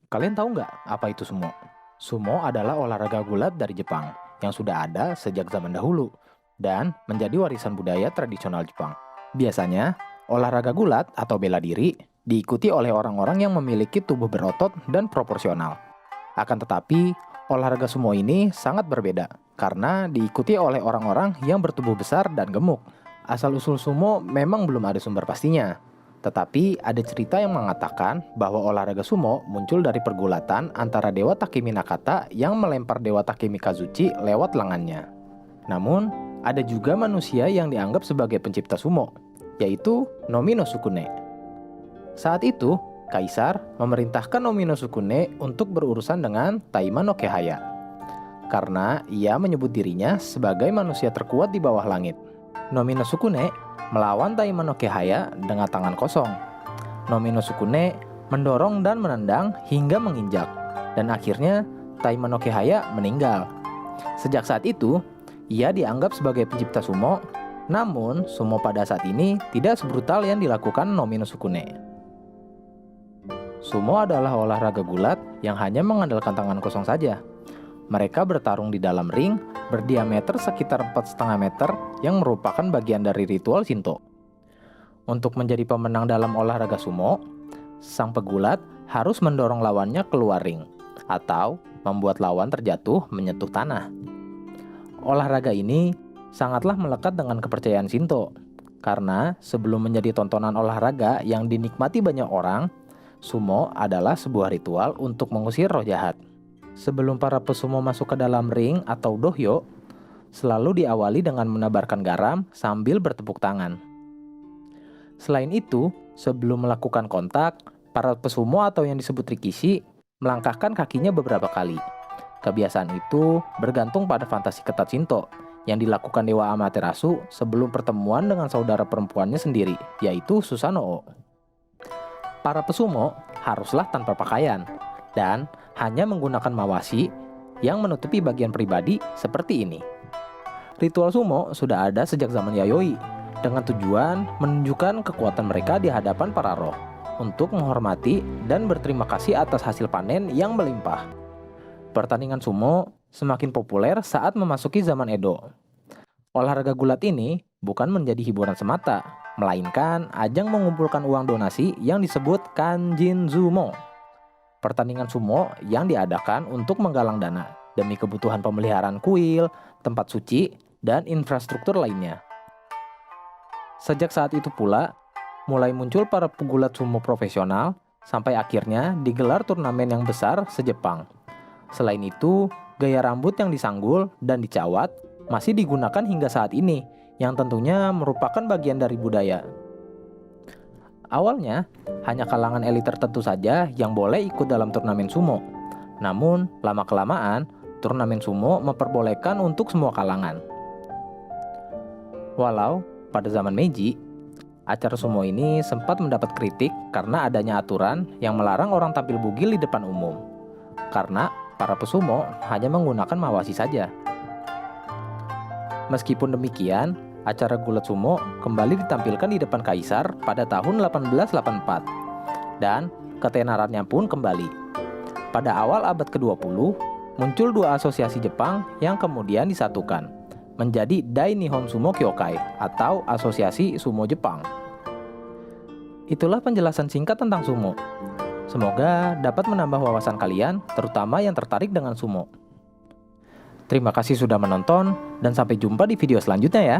Kalian tahu nggak apa itu sumo? Sumo adalah olahraga gulat dari Jepang yang sudah ada sejak zaman dahulu dan menjadi warisan budaya tradisional Jepang. Biasanya, olahraga gulat atau bela diri diikuti oleh orang-orang yang memiliki tubuh berotot dan proporsional. Akan tetapi, olahraga sumo ini sangat berbeda karena diikuti oleh orang-orang yang bertubuh besar dan gemuk. Asal-usul sumo memang belum ada sumber pastinya. Tetapi ada cerita yang mengatakan bahwa olahraga sumo muncul dari pergulatan antara Dewa Takemi Nakata yang melempar Dewa Takemi Kazuchi lewat lengannya. Namun, ada juga manusia yang dianggap sebagai pencipta sumo, yaitu Nomi no Sukune. Saat itu, Kaisar memerintahkan Nomi no Sukune untuk berurusan dengan Taima no Kehaya, karena ia menyebut dirinya sebagai manusia terkuat di bawah langit. Nomi no Sukune melawan Taima no Kehaya dengan tangan kosong. Nomi no Sukune mendorong dan menendang hingga menginjak, dan akhirnya Taima no Kehaya meninggal. Sejak saat itu, ia dianggap sebagai pencipta sumo, namun sumo pada saat ini tidak sebrutal yang dilakukan Nomi no Sukune. Sumo adalah olahraga gulat yang hanya mengandalkan tangan kosong saja. Mereka bertarung di dalam ring berdiameter sekitar 4,5 meter yang merupakan bagian dari ritual Shinto. Untuk menjadi pemenang dalam olahraga sumo, sang pegulat harus mendorong lawannya keluar ring atau membuat lawan terjatuh menyentuh tanah. Olahraga ini sangatlah melekat dengan kepercayaan Shinto karena sebelum menjadi tontonan olahraga yang dinikmati banyak orang, sumo adalah sebuah ritual untuk mengusir roh jahat. Sebelum para pesumo masuk ke dalam ring atau dohyo, selalu diawali dengan menebarkan garam sambil bertepuk tangan. Selain itu, sebelum melakukan kontak, para pesumo atau yang disebut rikishi melangkahkan kakinya beberapa kali. Kebiasaan itu bergantung pada fantasi ketat Shinto yang dilakukan Dewa Amaterasu sebelum pertemuan dengan saudara perempuannya sendiri, yaitu Susanoo. Para pesumo haruslah tanpa pakaian dan hanya menggunakan mawashi yang menutupi bagian pribadi seperti ini. Ritual sumo sudah ada sejak zaman Yayoi dengan tujuan menunjukkan kekuatan mereka di hadapan para roh untuk menghormati dan berterima kasih atas hasil panen yang melimpah. Pertandingan sumo semakin populer saat memasuki zaman Edo. Olahraga gulat ini bukan menjadi hiburan semata, melainkan ajang mengumpulkan uang donasi yang disebut kanjinzumo. Pertandingan sumo yang diadakan untuk menggalang dana demi kebutuhan pemeliharaan kuil, tempat suci, dan infrastruktur lainnya. Sejak saat itu pula, mulai muncul para pegulat sumo profesional sampai akhirnya digelar turnamen yang besar se-Jepang. Selain itu, gaya rambut yang disanggul dan dicawat masih digunakan hingga saat ini, yang tentunya merupakan bagian dari budaya. Awalnya, hanya kalangan elit tertentu saja yang boleh ikut dalam turnamen sumo. Namun, lama-kelamaan, turnamen sumo memperbolehkan untuk semua kalangan. Walau, pada zaman Meiji, acara sumo ini sempat mendapat kritik karena adanya aturan yang melarang orang tampil bugil di depan umum. Karena para pesumo hanya menggunakan mawashi saja. Meskipun demikian, acara gulat sumo kembali ditampilkan di depan kaisar pada tahun 1884 dan ketenarannya pun kembali. Pada awal abad ke-20, muncul dua asosiasi Jepang yang kemudian disatukan menjadi Dai Nihon Sumo Kyokai atau Asosiasi Sumo Jepang. Itulah penjelasan singkat tentang sumo. Semoga dapat menambah wawasan kalian, terutama yang tertarik dengan sumo. Terima kasih sudah menonton dan sampai jumpa di video selanjutnya ya.